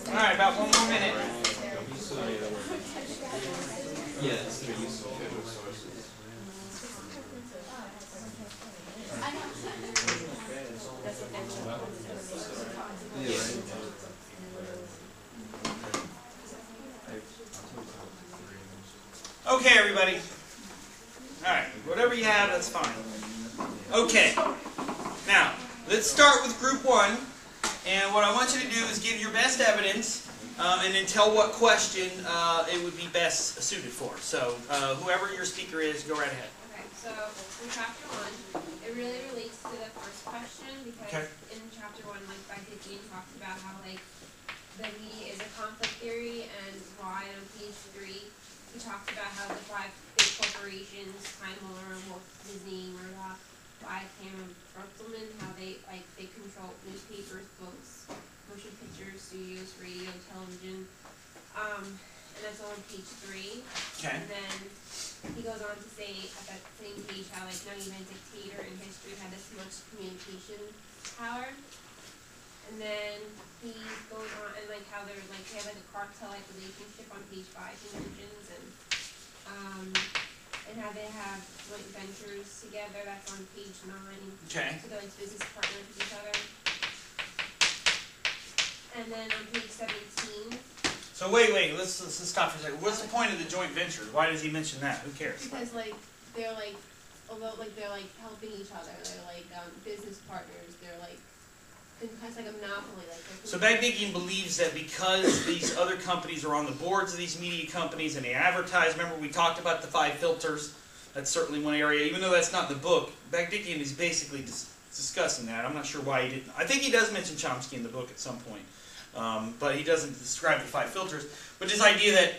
Alright, about one more minute. Yes, they're useful federal sources. Okay, everybody. Alright, whatever you have, that's fine. Okay. Now, let's start with group 1. And what I want you to do is give your best evidence and then tell what question it would be best suited for. So, whoever your speaker is, go right ahead. Okay, so in chapter 1, it really relates to the first question because in chapter 1, like Becky talks about how like the media is a conflict theory, and why on page 3 he talks about how the 5 big corporations, Time Warner, Walt Disney, Murdoch, Cameron, Bertelsmann, how they control newspapers, books, motion pictures, studios, radio, television, and that's all on page 3. Okay. And then he goes on to say at that same page how like not even a dictator in history had this much communication power. And then he goes on and like how they're like they have like a cartel-like relationship on page 5 he mentions, and how they have joint ventures together, that's on page 9. Okay. So they're like business partners with each other. And then on page 17. So wait, let's stop for a second. What's the point of the joint venture? Why does he mention that? Who cares? Because like they're like, although like they're like helping each other, they're like business partners. They're like it's like a monopoly. Like so Bagdigian believes that because these other companies are on the boards of these media companies and they advertise. Remember we talked about the 5 filters. That's certainly one area. Even though that's not in the book, Bagdigian is basically discussing that. I'm not sure why he didn't. I think he does mention Chomsky in the book at some point. But he doesn't describe the 5 filters. But this idea that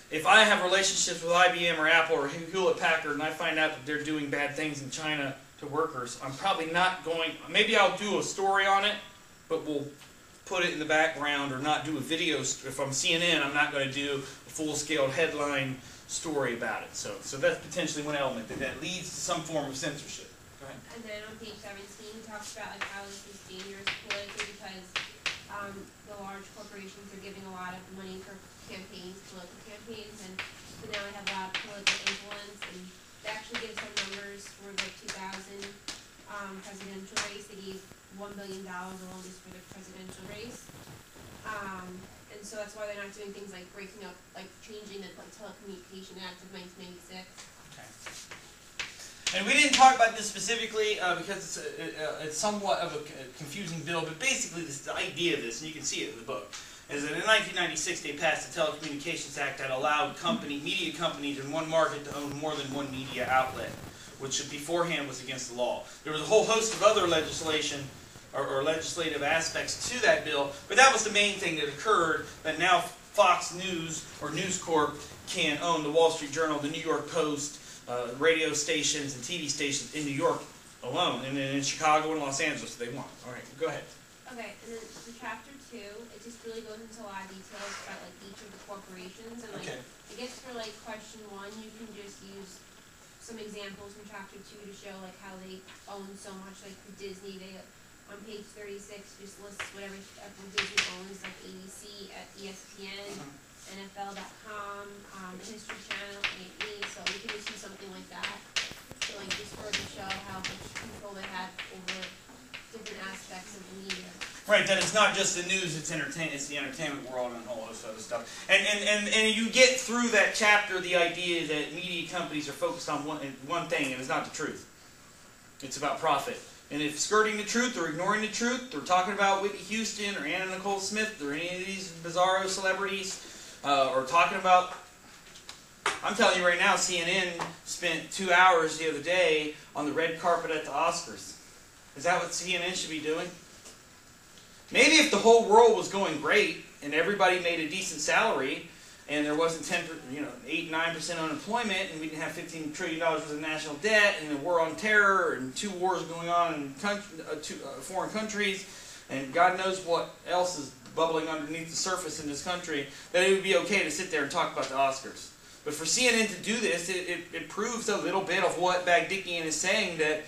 if I have relationships with IBM or Apple or Hewlett-Packard and I find out that they're doing bad things in China to workers, I'm probably not going, maybe I'll do a story on it, but we'll put it in the background or not do a video. If I'm CNN, I'm not going to do a full-scale headline story about it. So that's potentially one element that leads to some form of censorship. Go ahead. And then on page 17, he talks about like how this is dangerous politically because the large corporations are giving a lot of money for campaigns, political campaigns, and so now they have a lot of political influence, and they actually give some numbers for the 2000 presidential race. They gave $1 billion alone just for the presidential race. And so that's why they're not doing things like breaking up, like changing the Telecommunications Act of 1996. Okay. And we didn't talk about this specifically because it's somewhat of a confusing bill, but basically the idea of this, and you can see it in the book, is that in 1996 they passed the Telecommunications Act that allowed media companies in one market to own more than one media outlet, which beforehand was against the law. There was a whole host of other legislation or legislative aspects to that bill, but that was the main thing that occurred, that now Fox News or News Corp can own the Wall Street Journal, the New York Post, radio stations and TV stations in New York alone, and then in Chicago and Los Angeles if they want. All right, go ahead. Okay, and then in chapter 2, it just really goes into a lot of details about like each of the corporations, and like I guess for like question 1, you can just use some examples from chapter 2 to show like how they own so much. Like for Disney, they on page 36 just lists whatever Disney owns, like ABC, ESPN. NFL.com, History Channel, A&E, so we can just do something like that. So like just further show how much control they have over different aspects of the media. Right, that it's not just the news, it's the entertainment world and all this other stuff. And you get through that chapter the idea that media companies are focused on one thing, and it's not the truth. It's about profit. And if skirting the truth or ignoring the truth, or talking about Whitney Houston or Anna Nicole Smith or any of these bizarro celebrities, or talking about, I'm telling you right now, CNN spent 2 hours the other day on the red carpet at the Oscars. Is that what CNN should be doing? Maybe if the whole world was going great and everybody made a decent salary and there wasn't 8-9% unemployment and we didn't have $15 trillion worth of national debt and a war on terror and 2 wars going on in foreign countries and God knows what else is bubbling underneath the surface in this country, that it would be okay to sit there and talk about the Oscars. But for CNN to do this, it proves a little bit of what Bagdickian is saying, that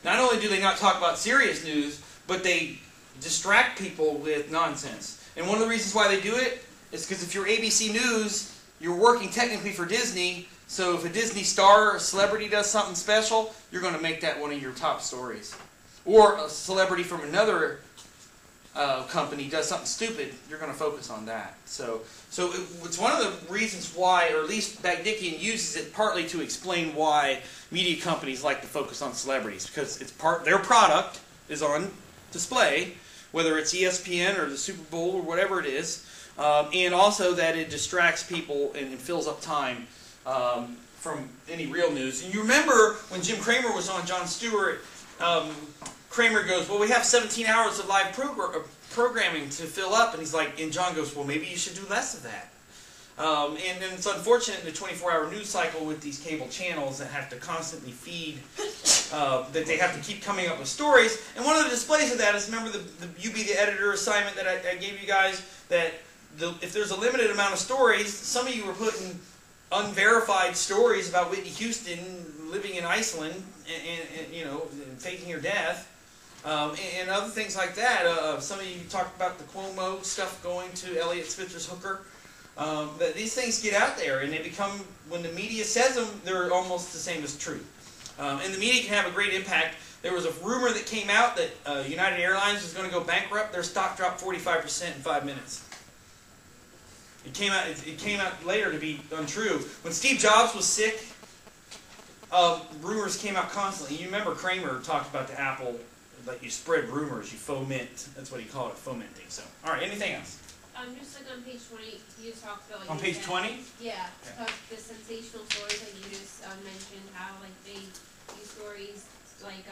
not only do they not talk about serious news, but they distract people with nonsense. And one of the reasons why they do it is because if you're ABC News, you're working technically for Disney, so if a Disney star or a celebrity does something special, you're going to make that one of your top stories. Or a celebrity from another company does something stupid, you're going to focus on that. So it's one of the reasons why, or at least Bagdickian uses it partly to explain why media companies like to focus on celebrities, because it's their product is on display, whether it's ESPN or the Super Bowl or whatever it is, and also that it distracts people and fills up time from any real news. And you remember when Jim Cramer was on Jon Stewart, Cramer goes, well, we have 17 hours of live programming to fill up, and he's like, and John goes, well, maybe you should do less of that. And it's unfortunate in the 24-hour news cycle with these cable channels that have to constantly feed, that they have to keep coming up with stories. And one of the displays of that is, remember the You Be the Editor assignment that I gave you guys, that if there's a limited amount of stories, some of you were putting unverified stories about Whitney Houston living in Iceland and faking her death. And other things like that. Some of you talked about the Cuomo stuff going to Elliot Spitzer's hooker. That these things get out there and they become, when the media says them, they're almost the same as truth. And the media can have a great impact. There was a rumor that came out that United Airlines was going to go bankrupt. Their stock dropped 45% in 5 minutes. It came out later to be untrue. When Steve Jobs was sick, rumors came out constantly. You remember Cramer talked about the Apple, like you spread rumors, you foment. That's what he called it, fomenting. So, all right, anything else? Just like on page 20, you talked about... Like, on page 20? Yeah, the sensational stories that you just mentioned, how like they use stories like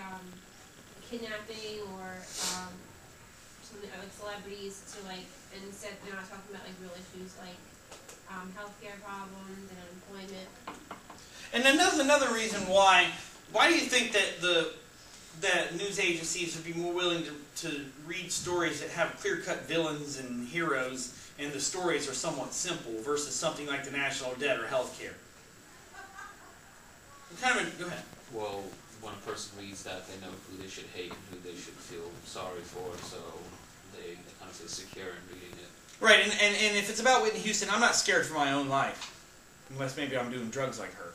kidnapping or something like celebrities to like, and instead they're not talking about like real issues like healthcare problems and unemployment. And then there's another reason why do you think that news agencies would be more willing to read stories that have clear-cut villains and heroes, and the stories are somewhat simple, versus something like the national debt or healthcare? Go ahead. Well, when a person reads that, they know who they should hate and who they should feel sorry for, so they kind of feel secure in reading it. Right, and if it's about Whitney Houston, I'm not scared for my own life, unless maybe I'm doing drugs like her.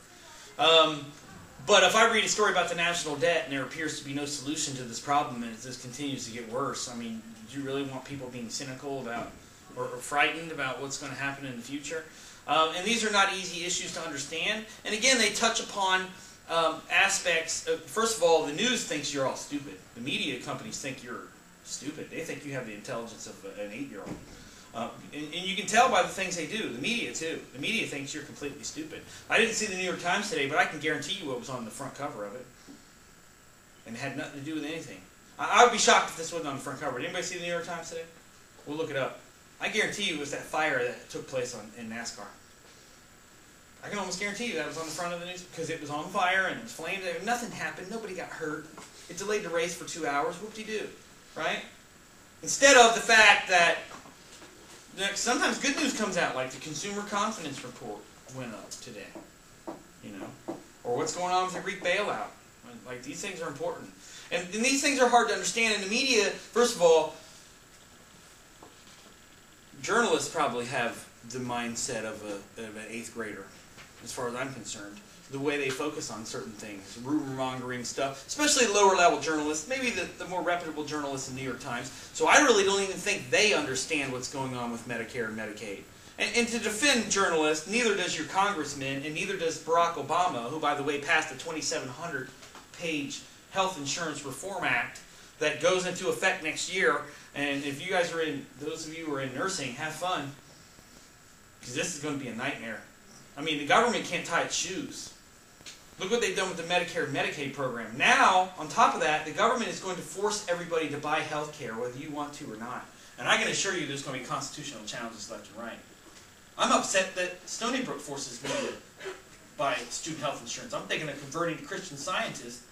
But if I read a story about the national debt and there appears to be no solution to this problem and it just continues to get worse, I mean, do you really want people being cynical about or frightened about what's going to happen in the future? And these are not easy issues to understand. And again, they touch upon aspects of, first of all, the news thinks you're all stupid. The media companies think you're stupid. They think you have the intelligence of an 8-year-old. And you can tell by the things they do. The media, too. The media thinks you're completely stupid. I didn't see the New York Times today, but I can guarantee you what was on the front cover of it. And it had nothing to do with anything. I would be shocked if this wasn't on the front cover. Did anybody see the New York Times today? We'll look it up. I guarantee you it was that fire that took place in NASCAR. I can almost guarantee you that was on the front of the news because it was on fire and it was flamed. Nothing happened. Nobody got hurt. It delayed the race for 2 hours. Whoop-de-doo. Right? Instead of the fact that sometimes good news comes out, like the consumer confidence report went up today, or what's going on with the Greek bailout. Like, these things are important. And these things are hard to understand. In the media, first of all, journalists probably have the mindset of an 8th grader. as far as I'm concerned. The way they focus on certain things, rumor-mongering stuff, especially lower-level journalists, maybe the more reputable journalists in the New York Times. So I really don't even think they understand what's going on with Medicare and Medicaid. And to defend journalists, neither does your congressman, and neither does Barack Obama, who, by the way, passed a 2,700-page Health Insurance Reform Act that goes into effect next year. And if you guys are in, those of you who are in nursing, have fun, because this is going to be a nightmare. I mean, the government can't tie its shoes. Look what they've done with the Medicare and Medicaid program. Now, on top of that, the government is going to force everybody to buy health care, whether you want to or not. And I can assure you there's going to be constitutional challenges left and right. I'm upset that Stony Brook forces me to buy student health insurance. I'm thinking of converting to Christian Scientist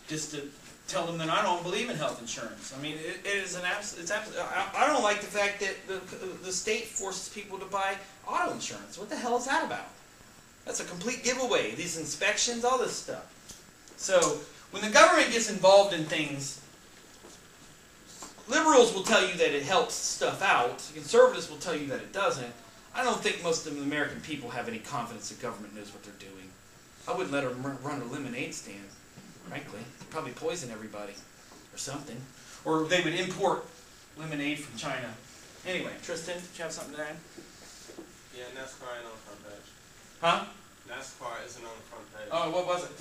just to tell them that I don't believe in health insurance. I mean, it is an absolute. I don't like the fact that the state forces people to buy auto insurance. What the hell is that about? That's a complete giveaway. These inspections, all this stuff. So when the government gets involved in things, liberals will tell you that it helps stuff out. Conservatives will tell you that it doesn't. I don't think most of the American people have any confidence the government knows what they're doing. I wouldn't let them run a lemonade stand, frankly. They'd probably poison everybody or something. Or they would import lemonade from China. Anyway, Tristan, did you have something to add? Yeah, NASCAR ain't on the front page. Huh? NASCAR isn't on the front page. Oh, what was it?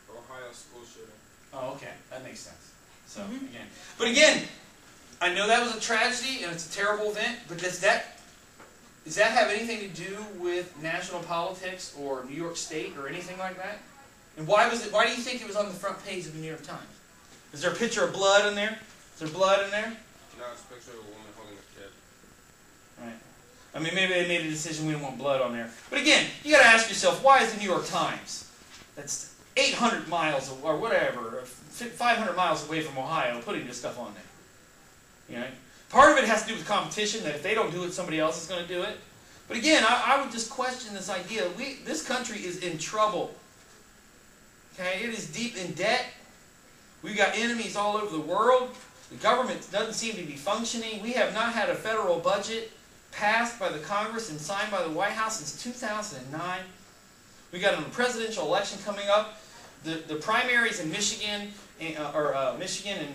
Ohio school shooting. Oh, okay. That makes sense. So, again, I know that was a tragedy and it's a terrible event, but does that have anything to do with national politics or New York State or anything like that? And why do you think it was on the front page of the New York Times? Is there a picture of blood in there? Is there blood in there? No, it's a picture of a woman holding a kid. Right. I mean, maybe they made a decision we don't want blood on there. But again, you got to ask yourself, why is the New York Times, that's 800 miles or whatever, 500 miles away from Ohio, putting this stuff on there? You know? Part of it has to do with competition, that if they don't do it, somebody else is going to do it. But again, I would just question this idea. This country is in trouble. Okay? It is deep in debt. We've got enemies all over the world. The government doesn't seem to be functioning. We have not had a federal budget passed by the Congress and signed by the White House since 2009. We got a presidential election coming up. The primaries in Michigan and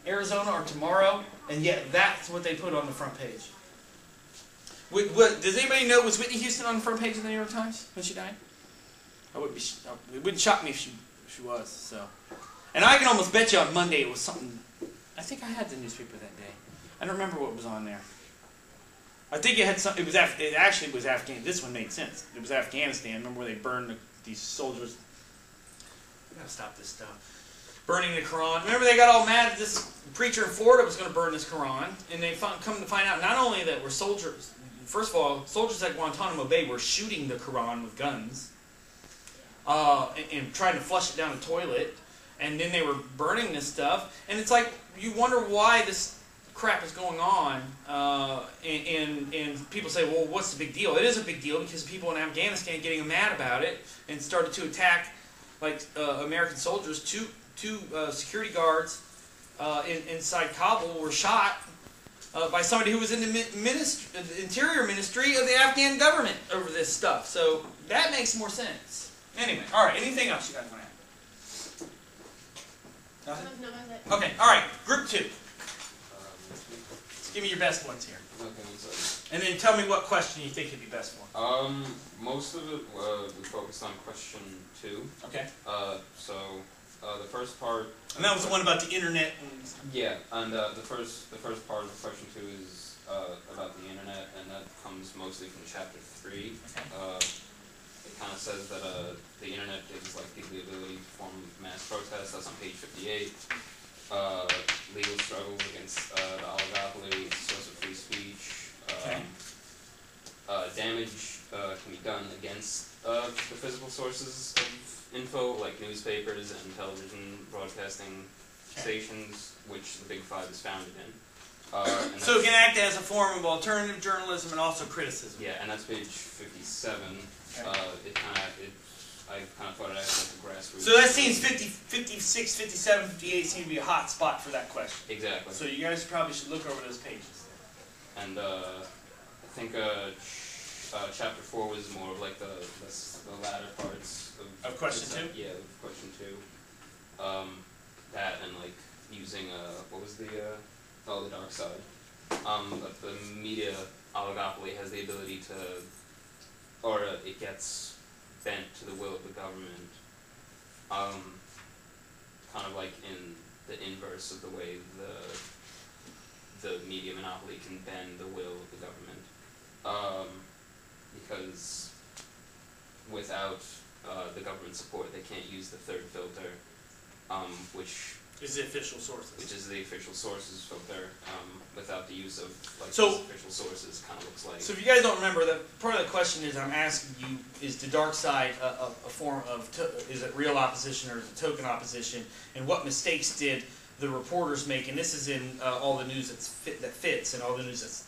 Arizona are tomorrow, and yet that's what they put on the front page. Does anybody know, was Whitney Houston on the front page of the New York Times when she died? It wouldn't shock me if she was. So, and I can almost bet you on Monday it was something. I think I had the newspaper that day. I don't remember what was on there. I think it had some. It actually was Afghan. This one made sense. It was Afghanistan. Remember where they burned these soldiers? We gotta stop this stuff. Burning the Quran. Remember they got all mad that this preacher in Florida was going to burn this Quran, and they come to find out not only that we're soldiers. First of all, soldiers at Guantanamo Bay were shooting the Quran with guns and trying to flush it down the toilet, and then they were burning this stuff. And it's like you wonder why this crap is going on, and people say, well, what's the big deal? It is a big deal because people in Afghanistan getting mad about it and started to attack like American soldiers. Two security guards inside Kabul were shot by somebody who was in the Interior Ministry of the Afghan government over this stuff. So that makes more sense. Anyway, all right. Anything else you guys want to add? Nothing? No, that's it. Okay. All right. Group 2. Just give me your best ones here. Okay, one second. And then tell me what question you think would be best for. Most of it we focused on question 2. Okay. The first part. And that was the one about the internet. Yeah, and the first part of question 2 is about the internet, and that comes mostly from chapter 3. Okay. It kind of says that the internet gives like people the ability to form mass protests. That's on page 58. Legal struggles against the oligopoly, source of free speech. Okay. Damage can be done against the physical sources of info, like newspapers and television broadcasting stations, which the Big Five is founded in. So it can act as a form of alternative journalism and also criticism. Yeah, and that's page 57. Okay. I kind of thought it acted like a grassroots. So that seems 56, 57, 58 seem to be a hot spot for that question. Exactly. So you guys probably should look over those pages. And I think chapter 4 was more of like the latter parts Of question 2? Yeah, of question 2. That and like using what was the the dark side. But the media oligopoly has the ability to, or it gets bent to the will of the government. Kind of like in the inverse of the way the media monopoly can bend the will of the government. Because without the government support, they can't use the third filter, which Is the official sources. which is the official sources filter. Without the use of like So- those official sources, kind of looks like. So if you guys don't remember, part of the question is I'm asking you, is the dark side a form of, is it real opposition or is it token opposition? And what mistakes did the reporters make? And this is in all the news that fits and all the news that's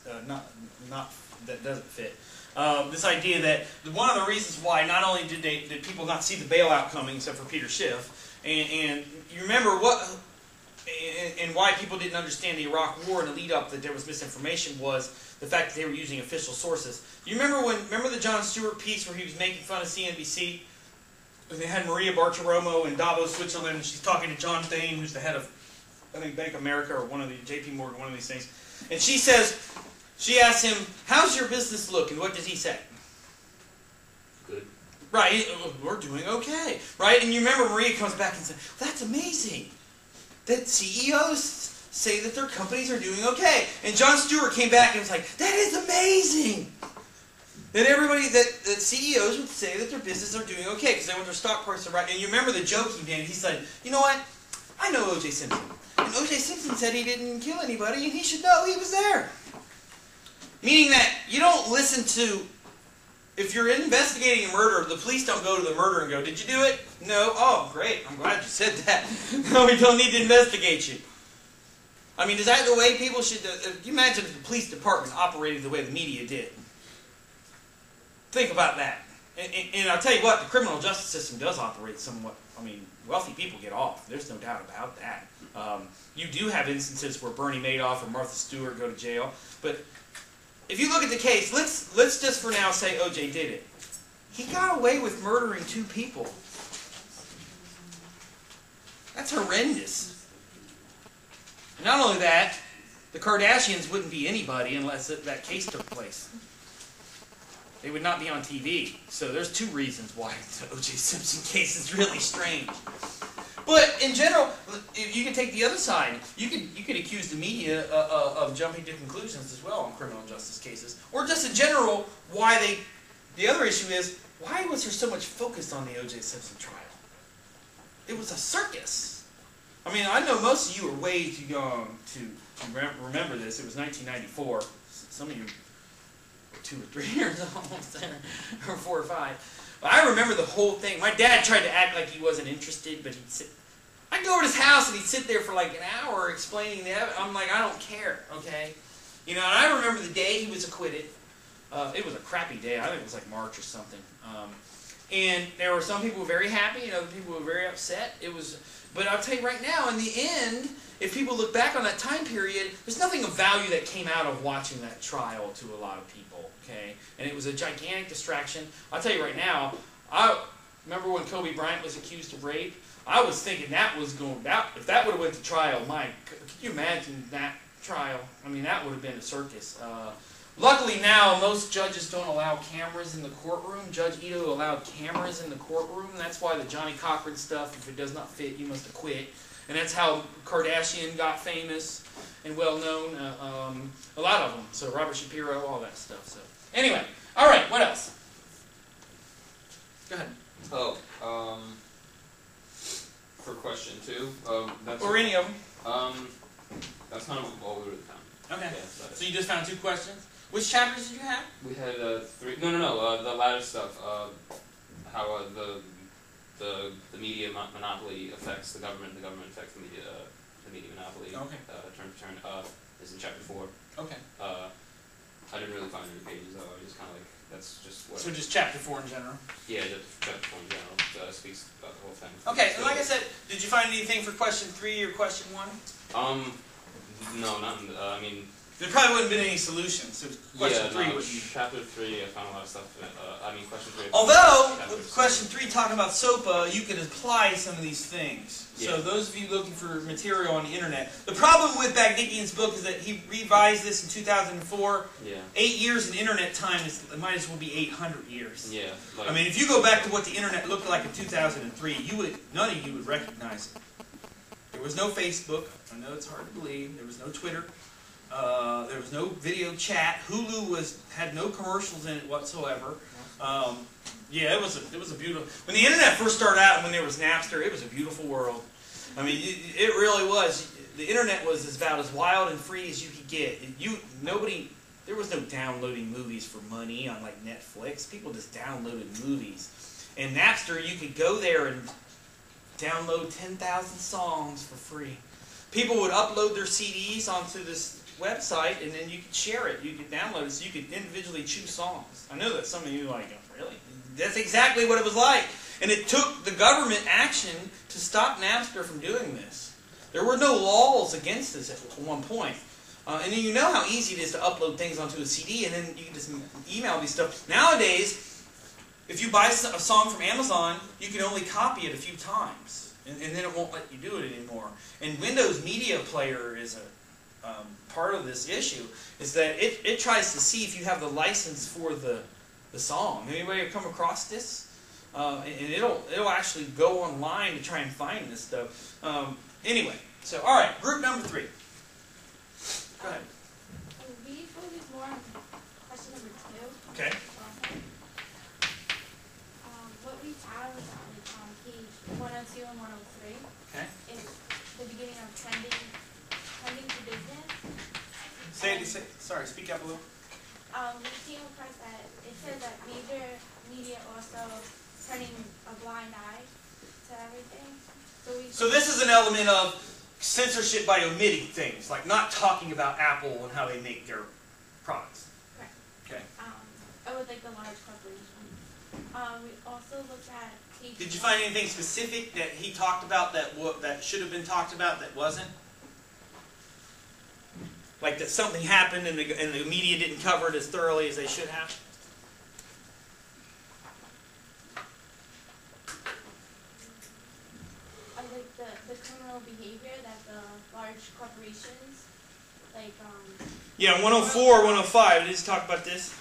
that doesn't fit. This idea that one of the reasons why not only did people not see the bailout coming, except for Peter Schiff, and you remember what, and why people didn't understand the Iraq War and the lead up that there was misinformation was the fact that they were using official sources. You remember the Jon Stewart piece where he was making fun of CNBC? They had Maria Bartiromo in Davos, Switzerland, and she's talking to John Thain, who's the head of, I think, Bank of America or one of the JP Morgan, one of these things. And she asks him, how's your business look? And what does he say? Good. Right, we're doing okay. Right? And you remember Maria comes back and says, that's amazing that CEOs say that their companies are doing okay. And Jon Stewart came back and was like, that is amazing that that CEOs would say that their businesses are doing okay because they want their stock price to rise. And you remember the joke he did? He said, you know what? I know O.J. Simpson. And O.J. Simpson said he didn't kill anybody and he should know he was there. Meaning that you don't listen to, if you're investigating a murder, the police don't go to the murderer and go, did you do it? No. Oh, great. I'm glad you said that. No, we don't need to investigate you. I mean, is that the way people should, can you imagine if the police department operated the way the media did? Think about that. And I'll tell you what, the criminal justice system does operate somewhat, I mean, wealthy people get off. There's no doubt about that. You do have instances where Bernie Madoff or Martha Stewart go to jail, but if you look at the case, let's just for now say O.J. did it. He got away with murdering 2 people. That's horrendous. And not only that, the Kardashians wouldn't be anybody unless that case took place. They would not be on TV. So there's 2 reasons why the O.J. Simpson case is really strange. But in general, you can take the other side. You could accuse the media of jumping to conclusions as well on criminal justice cases, or just in general why they. The other issue is why was there so much focus on the O.J. Simpson trial? It was a circus. I mean, I know most of you are way too young to remember this. It was 1994. Some of you were 2 or 3 years almost there, or 4 or 5. But I remember the whole thing. My dad tried to act like he wasn't interested, but he'd sit. I'd go over to his house and he'd sit there for like an hour explaining the evidence. I'm like, I don't care, okay? You know, and I remember the day he was acquitted. It was a crappy day. I think it was like March or something. And there were some people who were very happy and other people who were very upset. But I'll tell you right now, in the end, if people look back on that time period, there's nothing of value that came out of watching that trial to a lot of people, okay? And it was a gigantic distraction. I'll tell you right now, I remember when Kobe Bryant was accused of rape, I was thinking that was going, if that would have went to trial, could you imagine that trial? I mean, that would have been a circus. Luckily now, most judges don't allow cameras in the courtroom. Judge Ito allowed cameras in the courtroom. That's why the Johnny Cochran stuff, if it does not fit, you must acquit. And that's how Kardashian got famous and well known. A lot of them. So Robert Shapiro, all that stuff. So anyway, all right. What else? Go ahead. Oh, for question 2, that's Or any of them. that's kind of all we were found. Okay. Yeah, So you just found 2 questions. Which chapters did you have? We had 3. No. The latter stuff. How the media monopoly affects the government. The government affects the media monopoly. Okay. Turn for turn. Is in chapter 4. Okay. I didn't really find any pages though. I just kind of like that's just what. So just chapter 4 in general. Yeah, just chapter 4 in general speaks about the whole thing. Okay. And like I said, did you find anything for question 3 or question 1? No, nothing. I mean, There probably wouldn't have been any solutions. So question 3 would be. Chapter 3, I found a lot of stuff. Question 3. Although, with question 3 talking about SOPA, you can apply some of these things. Yeah. So those of you looking for material on the internet. The problem with Bagdikian's book is that he revised this in 2004. Yeah. 8 years in internet time it might as well be 800 years. Yeah. I mean, if you go back to what the internet looked like in 2003, none of you would recognize it. There was no Facebook. I know it's hard to believe. There was no Twitter. There was no video chat. Hulu had no commercials in it whatsoever. Yeah, it was a beautiful. When the internet first started out and when there was Napster, it was a beautiful world. I mean, it really was. The internet was about as wild and free as you could get. There was no downloading movies for money on like Netflix. People just downloaded movies. And Napster, you could go there and download 10,000 songs for free. People would upload their CDs onto this website, and then you could share it. You could download it, so you could individually choose songs. I know that some of you are like, really? That's exactly what it was like. And it took the government action to stop Napster from doing this. There were no laws against this at one point. And then you know how easy it is to upload things onto a CD, and then you can just email these stuff. Nowadays, if you buy a song from Amazon, you can only copy it a few times, and then it won't let you do it anymore. And Windows Media Player is a part of this issue, is that it tries to see if you have the license for the song. Anybody come across this? And it'll actually go online to try and find this stuff. Anyway, so all right, group number 3. Go ahead. We focus more on question number 2. Okay. What we found was on page 102 and 103. Okay. In the beginning of trending to business. Sorry, speak up a little. We came across that it says that major media also turning a blind eye to everything. So this is an element of censorship by omitting things, like not talking about Apple and how they make their products. Correct. Okay. I would like the large corporations. We also looked at page. Did you find anything specific that he talked about that should have been talked about that wasn't? Like that something happened and the media didn't cover it as thoroughly as they should have? I like the criminal behavior that the large corporations, like Yeah, 104, 105. Did he talk about this?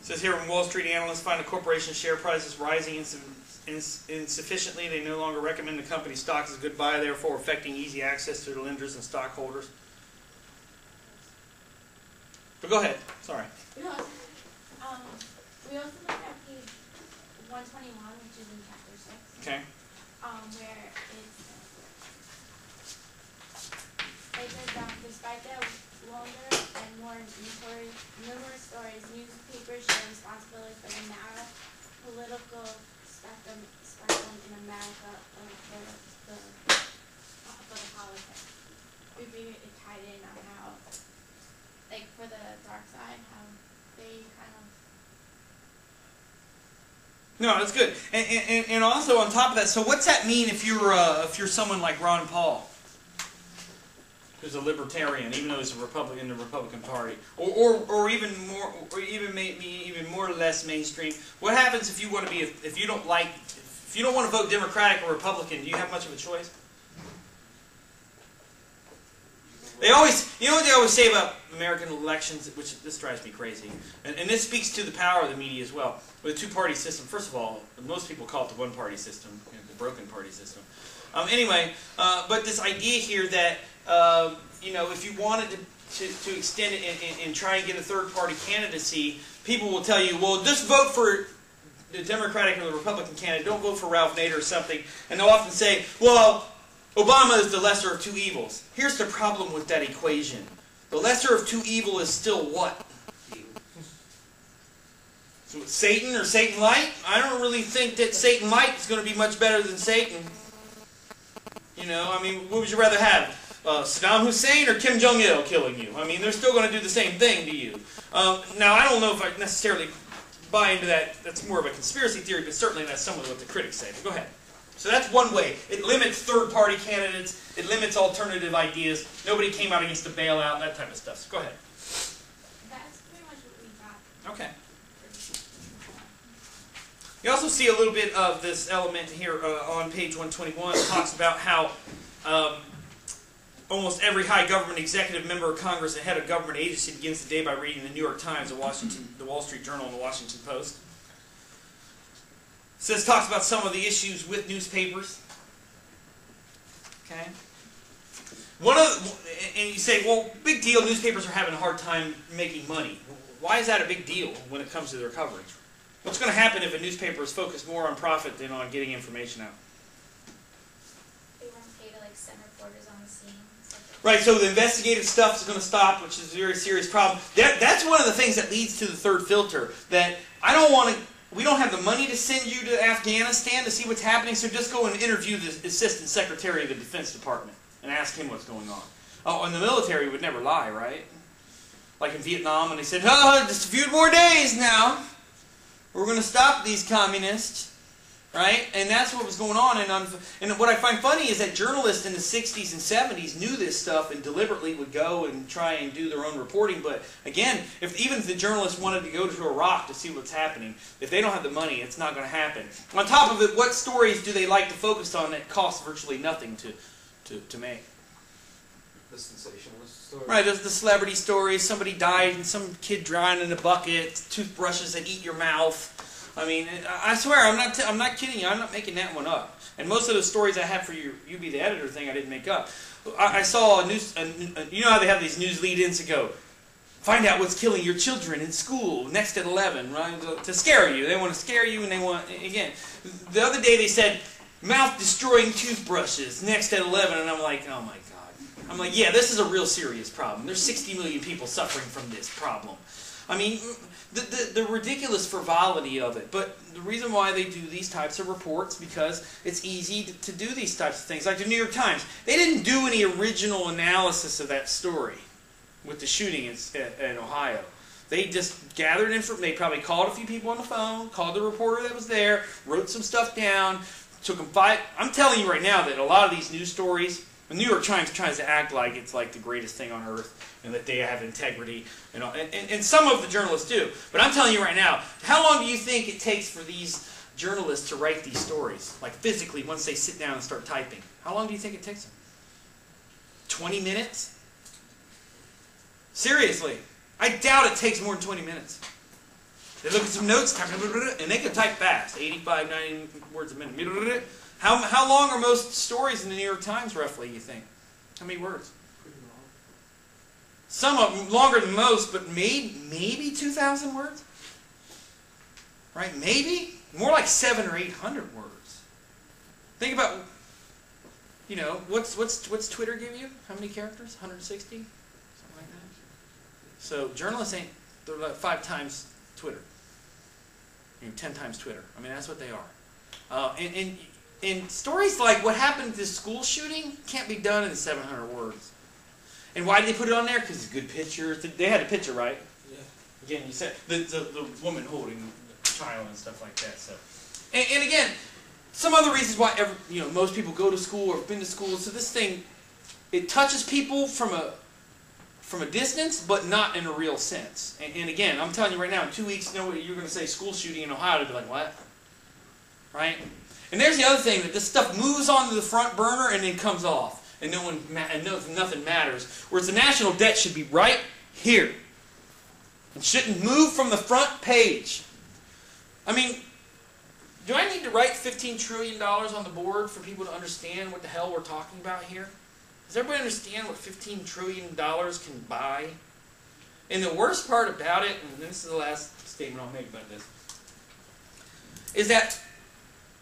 It says here, when Wall Street analysts find a corporation's share price is rising insufficiently, they no longer recommend the company's stock as a good buy, therefore affecting easy access to their lenders and stockholders. But go ahead. Sorry. we also looked at page 121, which is in chapter 6. Okay. Where it says despite the longer and more numerous stories, newspapers share responsibility for the narrow political spectrum in America for the politics. We figured it tied in on how, like for the dark side, how they kind of. No, that's good. And also on top of that, so what's that mean if you're someone like Ron Paul, who's a libertarian, even though he's a Republican in the Republican Party, or even more, or even maybe even more or less mainstream? What happens if you want to be if you don't want to vote Democratic or Republican? Do you have much of a choice? They always, you know what they always say about American elections, which this drives me crazy, and this speaks to the power of the media as well. With a two-party system, first of all, most people call it the one-party system, the broken party system. Anyway, but this idea here that if you wanted to extend it and try and get a third-party candidacy, people will tell you, well, just vote for the Democratic or the Republican candidate. Don't vote for Ralph Nader or something. And they'll often say, well, Obama is the lesser of two evils. Here's the problem with that equation. The lesser of two evil is still what? So Satan or Satan Light? I don't really think that Satan Light is going to be much better than Satan. You know, I mean, what would you rather have? Saddam Hussein or Kim Jong-il killing you? I mean, they're still going to do the same thing to you. Now, I don't know if I necessarily buy into that. That's more of a conspiracy theory, but certainly that's some of what the critics say. But go ahead. So that's one way. It limits third-party candidates. It limits alternative ideas. Nobody came out against a bailout, that type of stuff. So go ahead. That's pretty much what we got. Okay. You also see a little bit of this element here on page 121. It talks about how almost every high government executive, member of Congress, and head of government agency begins the day by reading the New York Times, the Wall Street Journal, and the Washington Post. It talks about some of the issues with newspapers. Okay. And you say, well, big deal. Newspapers are having a hard time making money. Why is that a big deal when it comes to their coverage? What's going to happen if a newspaper is focused more on profit than on getting information out? They won't pay to send reporters on the scene. Right, so the investigative stuff is going to stop, which is a very serious problem. That's one of the things that leads to the third filter, that we don't have the money to send you to Afghanistan to see what's happening, so just go and interview the Assistant Secretary of the Defense Department and ask him what's going on. Oh, and the military would never lie, right? Like in Vietnam when they said, oh, just a few more days now. We're going to stop these communists, right? And that's what was going on. And what I find funny is that journalists in the 60s and 70s knew this stuff and deliberately would go and try and do their own reporting. But again, even if the journalists wanted to go to Iraq to see what's happening, if they don't have the money, it's not going to happen. On top of it, what stories do they like to focus on that cost virtually nothing to make? The sensationalist story. Right, there's the celebrity stories. Somebody died and some kid drowned in a bucket. Toothbrushes that eat your mouth. I mean, I swear, I'm not kidding you. I'm not making that one up. And most of the stories I have for you be the editor thing, I didn't make up. I saw you know how they have these news lead-ins that go, find out what's killing your children in school next at 11, right? To scare you. They want to scare you, and they want, again. The other day they said, mouth-destroying toothbrushes next at 11, and I'm like, oh my God. I'm like, yeah, this is a real serious problem. There's 60 million people suffering from this problem. I mean, the ridiculous frivolity of it. But the reason why they do these types of reports, because it's easy to do these types of things. Like the New York Times, they didn't do any original analysis of that story with the shooting in Ohio. They just gathered information. They probably called a few people on the phone, called the reporter that was there, wrote some stuff down, took them 5. I'm telling you right now that a lot of these news stories, the New York Times tries to act like it's like the greatest thing on earth and that they have integrity, and some of the journalists do. But I'm telling you right now, how long do you think it takes for these journalists to write these stories? Like physically, once they sit down and start typing. How long do you think it takes them? 20 minutes? Seriously. I doubt it takes more than 20 minutes. They look at some notes, and they can type fast, 85, 90 words a minute. How long are most stories in the New York Times, roughly, you think? How many words? Pretty long. Some of them longer than most, but maybe 2,000 words? Right? Maybe? More like 700 or 800 words. Think about, what's Twitter give you? How many characters? 160? Something like that. So journalists they're like 5 times Twitter. 10 times Twitter. I mean, that's what they are. And stories like what happened to this school shooting can't be done in 700 words. And why did they put it on there? Because it's good pictures. They had a picture, right? Yeah. Again, you said the woman holding the child and stuff like that. So, and again, some other reasons why most people go to school or have been to school. So this thing, it touches people from a distance, but not in a real sense. And again, I'm telling you right now, in 2 weeks, you're going to say school shooting in Ohio, to be like, what? Right? And there's the other thing, that this stuff moves onto the front burner and then comes off. And nothing matters. Whereas the national debt should be right here. It shouldn't move from the front page. I mean, do I need to write $15 trillion on the board for people to understand what the hell we're talking about here? Does everybody understand what $15 trillion can buy? And the worst part about it, and this is the last statement I'll make about this, is that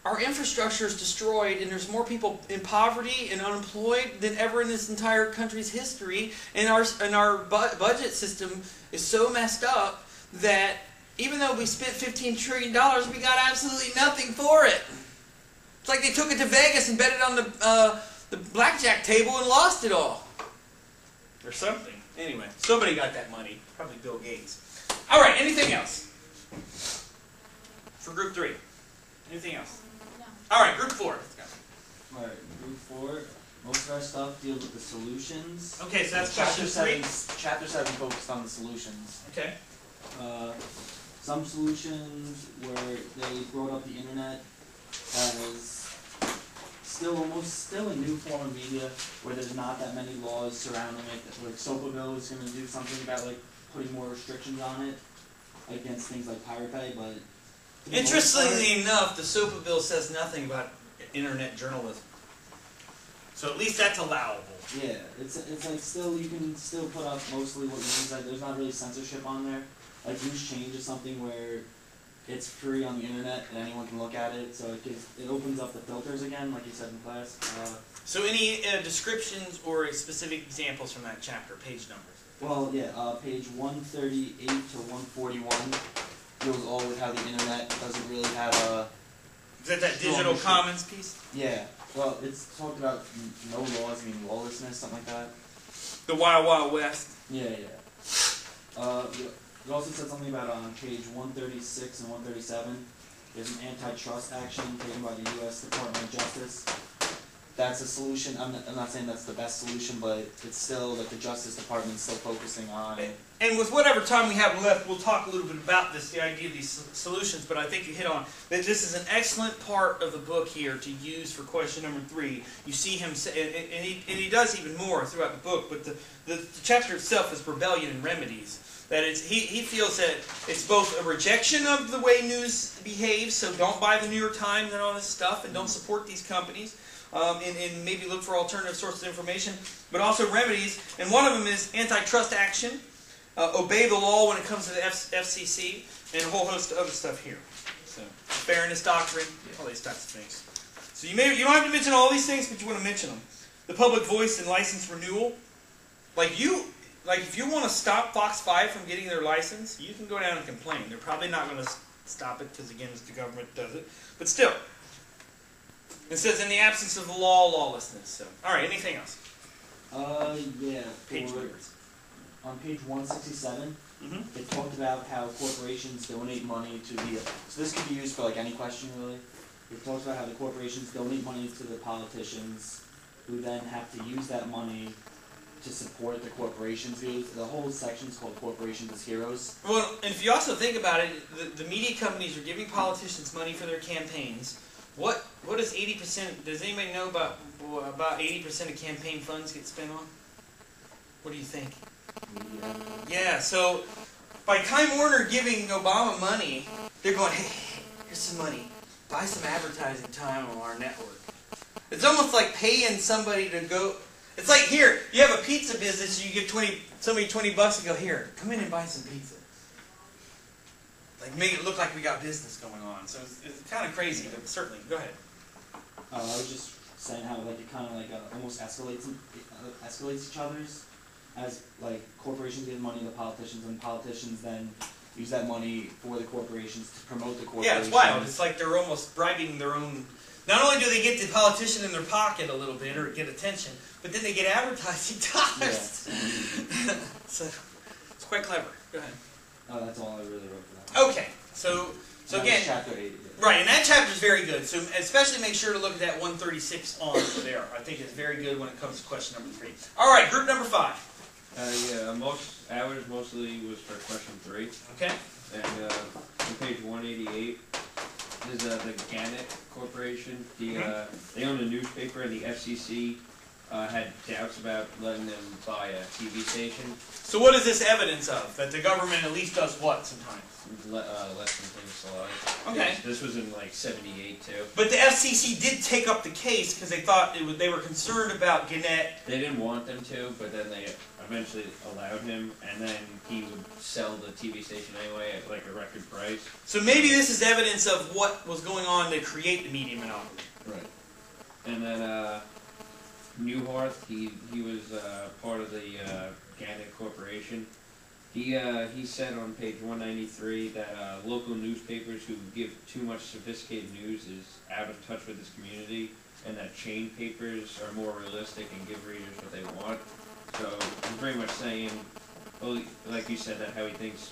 our infrastructure is destroyed, and there's more people in poverty and unemployed than ever in this entire country's history. And our budget system is so messed up that even though we spent $15 trillion, we got absolutely nothing for it. It's like they took it to Vegas and bet it on the blackjack table and lost it all. Or something. Anyway, somebody got that money. Probably Bill Gates. All right, anything else? for group 3. Anything else? No. All right, group 4. Let's go. Alright, group 4, most of our stuff deals with the solutions. Okay, so that's Chapter question 3. 7, Chapter 7 focused on the solutions. Okay. Some solutions where they brought up the internet as still a new form of media where there's not that many laws surrounding it. Like Sopa bill is going to do something about like putting more restrictions on it against things like Pirate Bay, but for the most Interestingly enough, the Sopa bill says nothing about internet journalism. So at least that's allowable. part, yeah, it's like still you can still put up mostly what you need. Like there's not really censorship on there. Like loose change is something where it's free on the internet and anyone can look at it, so it opens up the filters again, like you said in class. So any descriptions or specific examples from that chapter, page numbers? Well, yeah, page 138 to 141 goes all with how the internet doesn't really have a... Is that digital commons piece? Yeah, well, it's talked about no laws, meaning lawlessness, something like that. The Wild Wild West? Yeah. It also said something about on page 136 and 137, there's an antitrust action taken by the U.S. Department of Justice. That's a solution. I'm not saying that's the best solution, but it's still that the Justice Department's still focusing on. And with whatever time we have left, we'll talk a little bit about this, the idea of these solutions, but I think you hit on that this is an excellent part of the book here to use for question number 3. You see him say, and he does even more throughout the book, but the chapter itself is rebellion and remedies. That is, he feels that it's both a rejection of the way news behaves, so don't buy the New York Times and all this stuff, and don't support these companies, and maybe look for alternative sources of information, but also remedies, and one of them is antitrust action, obey the law when it comes to the FCC, and a whole host of other stuff here. So, fairness doctrine, all these types of things. So you don't have to mention all these things, but you want to mention them. The public voice and license renewal, like if you want to stop Fox 5 from getting their license, you can go down and complain. They're probably not going to stop it because, again, it's the government that does it. But still, it says in the absence of the law, lawlessness. So, all right, anything else? Yeah. Page numbers. On page 167, it talked about how corporations donate money to the... So this could be used for like any question, really. It talks about how the corporations donate money to the politicians, who then have to use that money to support the corporation's views. The whole section is called Corporations as Heroes. Well, and if you also think about it, the media companies are giving politicians money for their campaigns. What is 80%? Does anybody know about 80% of campaign funds get spent on? What do you think? Yeah, so by Time Warner giving Obama money, they're going, hey, here's some money. Buy some advertising time on our network. It's almost like paying somebody to go... It's like, here, you have a pizza business, you give somebody $20 and go, here, come in and buy some pizza. Like, make it look like we got business going on. So it's kind of crazy, but certainly. Go ahead. I was just saying how like it kind of like almost escalates each other's, as like corporations give money to politicians, and politicians then use that money for the corporations to promote the corporation. Yeah, it's wild. It's like they're almost bribing their own... Not only do they get the politician in their pocket a little bit, or get attention, but then they get advertising dollars. Yeah. So, it's quite clever. Go ahead. That's all I really wrote for that. Okay, so that again... was chapter 8. Yeah. Right, and that chapter is very good. So especially make sure to look at that 136 on there. I think it's very good when it comes to question number 3. All right, group number 5. Ours mostly was for question 3. Okay. And on page 188 is the Gannett Corporation. They own a newspaper, and the FCC had doubts about letting them buy a TV station. So what is this evidence of? That the government at least does what sometimes? Less than things allowed. Okay. This was in like '78 too. But the FCC did take up the case because they thought they were concerned about Gannett. They didn't want them to, but then they eventually allowed him, and then he would sell the TV station anyway at like a record price. So maybe this is evidence of what was going on to create the media monopoly. Right. And then Newhart, he was part of the Gannett Corporation. He said on page 193 that local newspapers who give too much sophisticated news is out of touch with this community, and that chain papers are more realistic and give readers what they want. So he's pretty much saying well, like you said, that how he thinks,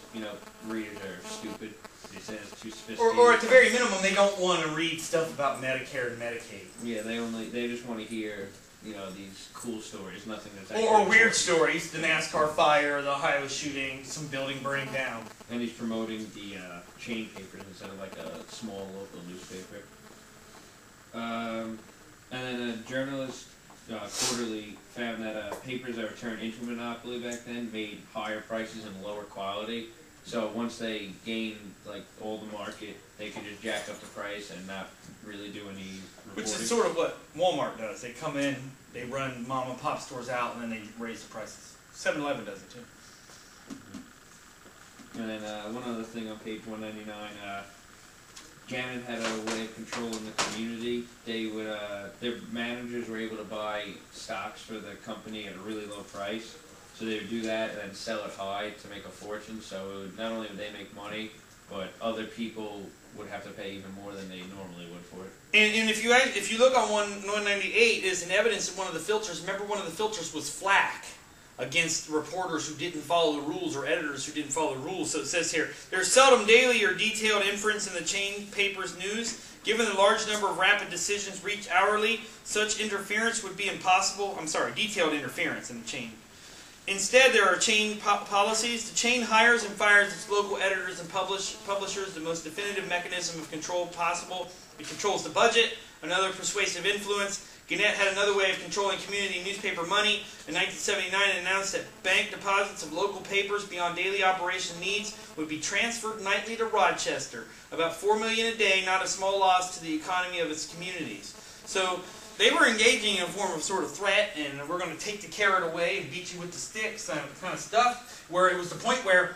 readers are stupid. He says it's too sophisticated. Or at the very minimum, they don't want to read stuff about Medicare and Medicaid. Yeah, they just want to hear, these cool stories, nothing that's Or actually weird important. stories, the NASCAR fire, the Ohio shooting, some building burning down. And he's promoting the chain papers instead of like a small local newspaper. And then a journalist quarterly found that papers that were turned into monopoly back then made higher prices and lower quality. So once they gained like all the market, they could just jack up the price and not really do any reporting. Which is sort of what Walmart does. They come in, they run mom and pop stores out, and then they raise the prices. 7-Eleven does it too. And then one other thing on page 199, Gannon had a way of controlling the community. They would, their managers were able to buy stocks for the company at a really low price. So they would do that and then sell it high to make a fortune. So it would, not only would they make money, but other people would have to pay even more than they normally would for it. And if you look on 198, is an evidence of one of the filters. Remember, one of the filters was flack against reporters who didn't follow the rules or editors who didn't follow the rules. So it says here, there's seldom daily or detailed inference in the chain paper's news. Given the large number of rapid decisions reached hourly, such interference would be impossible. Detailed interference in the chain. Instead, there are chain policies. The chain hires and fires its local editors and publishers, the most definitive mechanism of control possible. It controls the budget, another persuasive influence. Gannett had another way of controlling community newspaper money. In 1979, it announced that bank deposits of local papers beyond daily operation needs would be transferred nightly to Rochester. About $4 million a day, not a small loss to the economy of its communities. So they were engaging in a form of sort of threat, and we're going to take the carrot away and beat you with the sticks kind of stuff, where it was the point where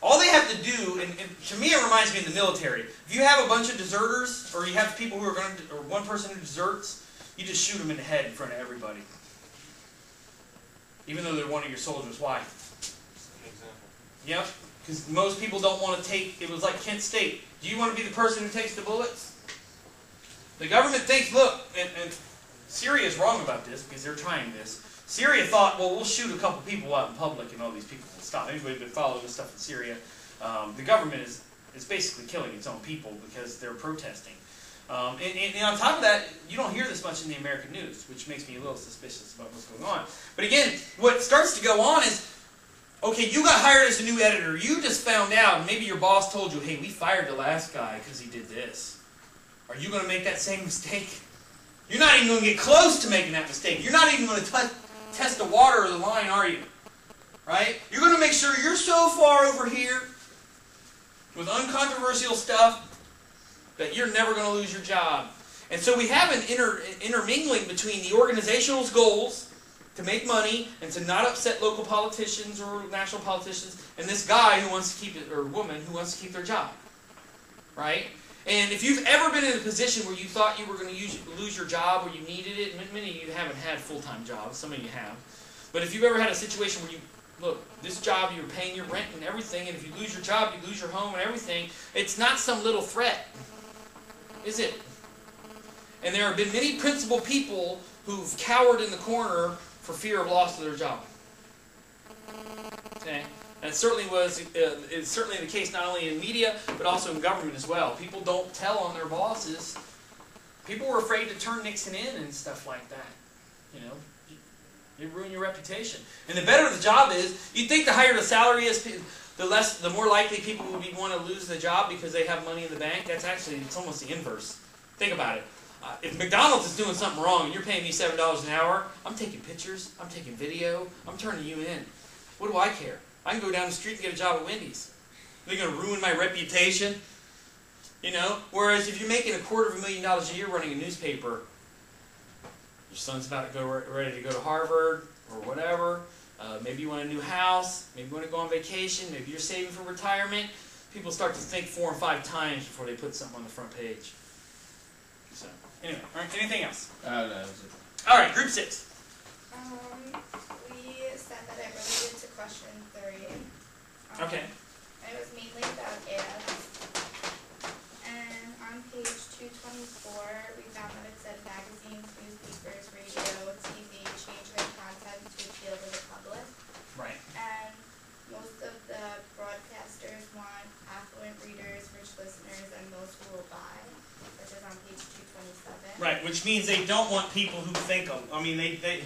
all they have to do, and to me it reminds me of the military. If you have a bunch of deserters, or you have people who are going to, or one person who deserts, you just shoot them in the head in front of everybody. Even though they're one of your soldiers. Why? Yep. Because most people don't want to take, it was like Kent State. Do you want to be the person who takes the bullets? The government thinks, look, and Syria's wrong about this because they're trying this. Syria thought, well, we'll shoot a couple people out in public and all these people will stop. Anybody who's been following this stuff in Syria, the government is basically killing its own people because they're protesting. And on top of that, you don't hear this much in the American news, which makes me a little suspicious about what's going on. But again, what starts to go on is, okay, you got hired as a new editor. You just found out, maybe your boss told you, hey, we fired the last guy because he did this. Are you going to make that same mistake? You're not even going to get close to making that mistake. You're not even going to test the water or the line, are you? Right? You're going to make sure you're so far over here with uncontroversial stuff that you're never going to lose your job. And so we have an intermingling between the organizational goals to make money and to not upset local politicians or national politicians, and this guy who wants to keep it, or woman who wants to keep their job. Right? And if you've ever been in a position where you thought you were going to lose your job or you needed it, many of you haven't had full-time jobs, some of you have, but if you've ever had a situation where you, look, this job, you're paying your rent and everything, and if you lose your job, you lose your home and everything, it's not some little threat, is it? And there have been many principled people who've cowered in the corner for fear of loss of their job. Okay? And it certainly was. It's certainly the case not only in media but also in government as well. People don't tell on their bosses. People were afraid to turn Nixon in and stuff like that. You know, you ruin your reputation. And the better the job is, you'd think the higher the salary is, the more likely people would want to lose the job because they have money in the bank. That's actually, it's almost the inverse. Think about it. If McDonald's is doing something wrong and you're paying me $7 an hour, I'm taking pictures, I'm taking video, I'm turning you in. What do I care? I can go down the street and get a job at Wendy's. They're going to ruin my reputation. You know? Whereas if you're making $250,000 a year running a newspaper, your son's about to ready to go to Harvard or whatever. Maybe you want a new house. Maybe you want to go on vacation. Maybe you're saving for retirement. People start to think 4 and 5 times before they put something on the front page. So, anyway, all right, anything else? No, that's it. All right, group 6. We said that it related to question 3. Okay. It was mainly about ads. And on page 224, we found that it said magazines, newspapers, radio, TV change their content to appeal to the public. Right. And Right, which means they don't want people who think them. I mean, they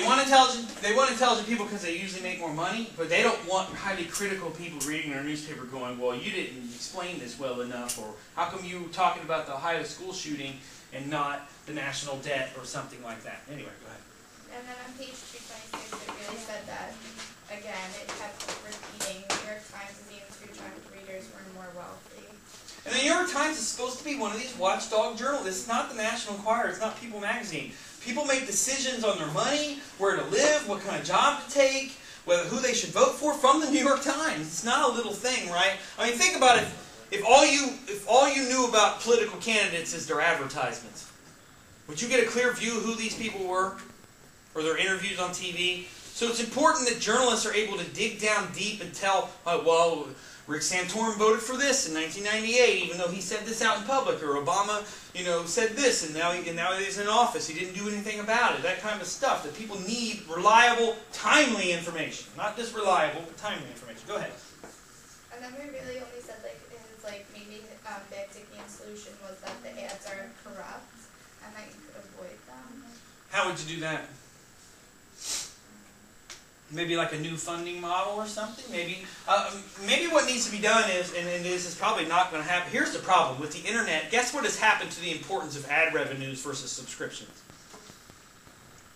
want intelligent people because they usually make more money, but they don't want highly critical people reading their newspaper going, well, you didn't explain this well enough, or how come you were talking about the Ohio school shooting and not the national debt or something like that. Anyway, go ahead. And then on page 226, it really said that, again, it kept repeating, New York Times is even true Trump readers were more wealthy. And the New York Times is supposed to be one of these watchdog journals. It's not the National Enquirer. It's not People Magazine. People make decisions on their money, where to live, what kind of job to take, who they should vote for from the New York Times. It's not a little thing, right? I mean, think about it. If all you knew about political candidates is their advertisements, would you get a clear view of who these people were, or their interviews on TV? So it's important that journalists are able to dig down deep and tell, well, Rick Santorum voted for this in 1998, even though he said this out in public, or Obama, said this, and now he's in office. He didn't do anything about it. That kind of stuff. That people need reliable, timely information, not just reliable, but timely information. Go ahead. And then we really only said maybe Bagdickian's solution was that the ads are corrupt and that you could avoid them. How would you do that? Maybe like a new funding model or something? Maybe what needs to be done is, and this is probably not going to happen. Here's the problem with the internet. Guess what has happened to the importance of ad revenues versus subscriptions?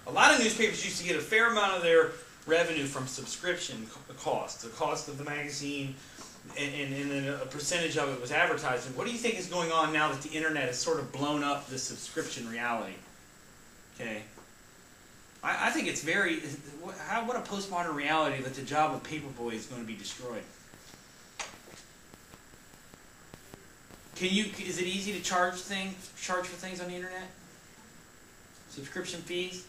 A lot of newspapers used to get a fair amount of their revenue from subscription costs, the cost of the magazine, and then a percentage of it was advertising. What do you think is going on now that the internet has sort of blown up the subscription reality? Okay. I think it's what a postmodern reality that the job of paperboy is going to be destroyed. Is it easy to charge for things on the internet? Subscription fees?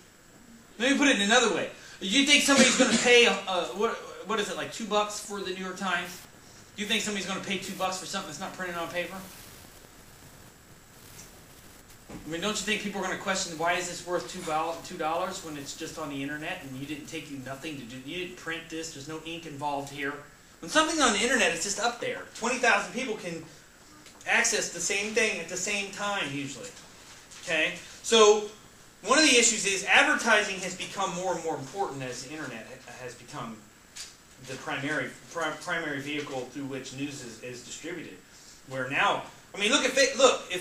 Let me put it another way. Do you think somebody's going to pay, what is it, like $2 for the New York Times? Do you think somebody's going to pay $2 for something that's not printed on paper? I mean, don't you think people are going to question, why is this worth $2 when it's just on the internet and you didn't take you nothing to do? You didn't print this. There's no ink involved here. When something's on the internet, it's just up there. 20,000 people can access the same thing at the same time usually. Okay? So one of the issues is advertising has become more and more important as the internet has become the primary vehicle through which news is distributed. Where now, I mean, look, if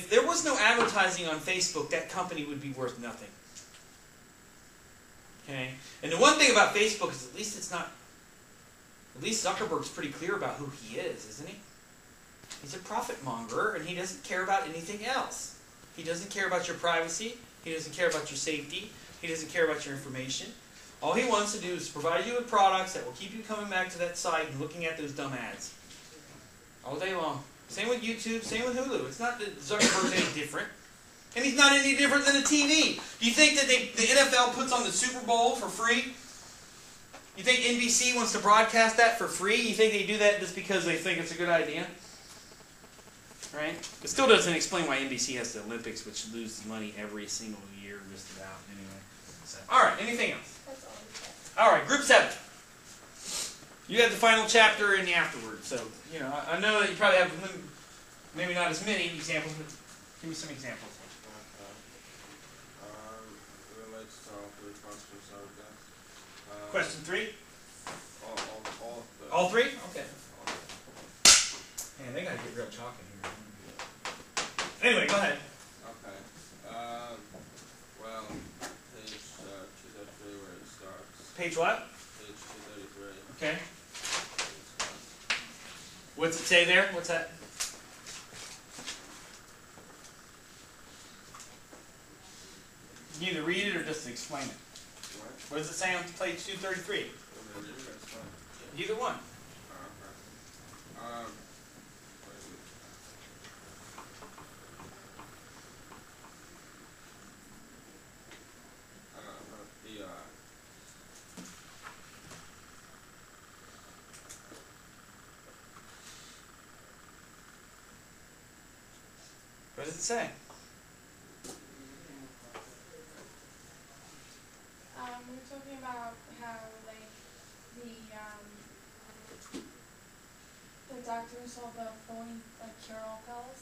there was no advertising on Facebook, that company would be worth nothing. Okay? And the one thing about Facebook is at least Zuckerberg's pretty clear about who he is, isn't he? He's a profit monger, and he doesn't care about anything else. He doesn't care about your privacy. He doesn't care about your safety. He doesn't care about your information. All he wants to do is provide you with products that will keep you coming back to that site and looking at those dumb ads all day long. Same with YouTube, same with Hulu. It's not that Zuckerberg's any different. And he's not any different than a TV. Do you think that the NFL puts on the Super Bowl for free? You think NBC wants to broadcast that for free? You think they do that just because they think it's a good idea? Right? It still doesn't explain why NBC has the Olympics, which loses money every single year, just about, anyway. So, alright, anything else? That's all we said. Alright, group 7. You have the final chapter in the afterward, so, I know that you probably have maybe not as many examples, but give me some examples. Relates to all three questions, I guess. Question 3? All All 3? Okay. Man, they gotta get real chalk in here. Anyway, go ahead. Okay. Well, page 233 where it starts. Page what? Page 233. Okay. What's it say there? What's that? You can either read it or just explain it. What does it say on page 233? Either one. What does it say? We're talking about how the doctor saw the fully cure-all pills,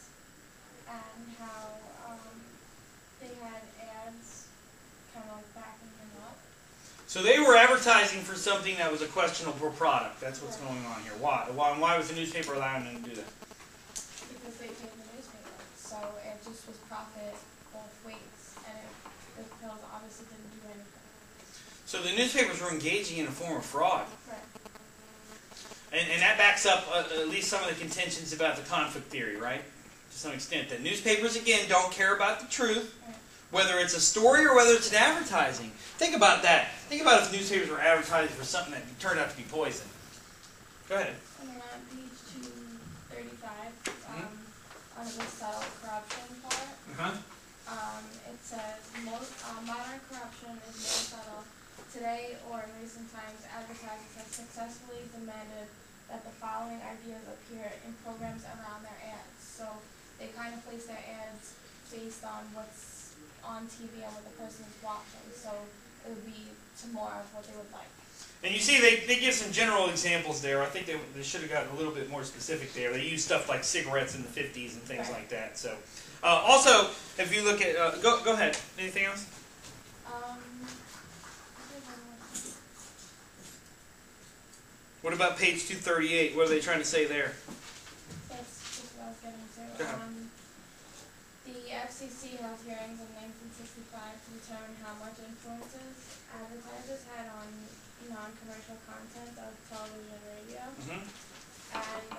and how they had ads kind of like backing him up. So they were advertising for something that was a questionable product. That's what's going on here. Why? Why was the newspaper allowing them to do that? Because they paid the newspaper, so it just was profit both ways, and the pills obviously didn't do anything. So the newspapers were engaging in a form of fraud. Right. And that backs up at least some of the contentions about the conflict theory, right? To some extent. That newspapers, again, don't care about the truth, Right. whether it's a story or whether it's an advertising. Think about that. Think about if newspapers were advertising for something that turned out to be poison. Go ahead. And then on page 235, on the subtle corruption part, it says, modern corruption is more subtle. Today or in recent times, advertisers have successfully demanded that the following ideas appear in programs around their ads. So they kind of place their ads based on what's on TV and what the person is watching. So it would be to more of what they would like. And you see, they give some general examples there. I think they should have gotten a little bit more specific there. They use stuff like cigarettes in the 50s and things like that. So, also, if you look at, go ahead. Anything else? What about page 238? What are they trying to say there? That's just what I was getting to. Go ahead. The FCC held hearings in 1965 to determine how much influences advertisers had on non-commercial content of television and radio. And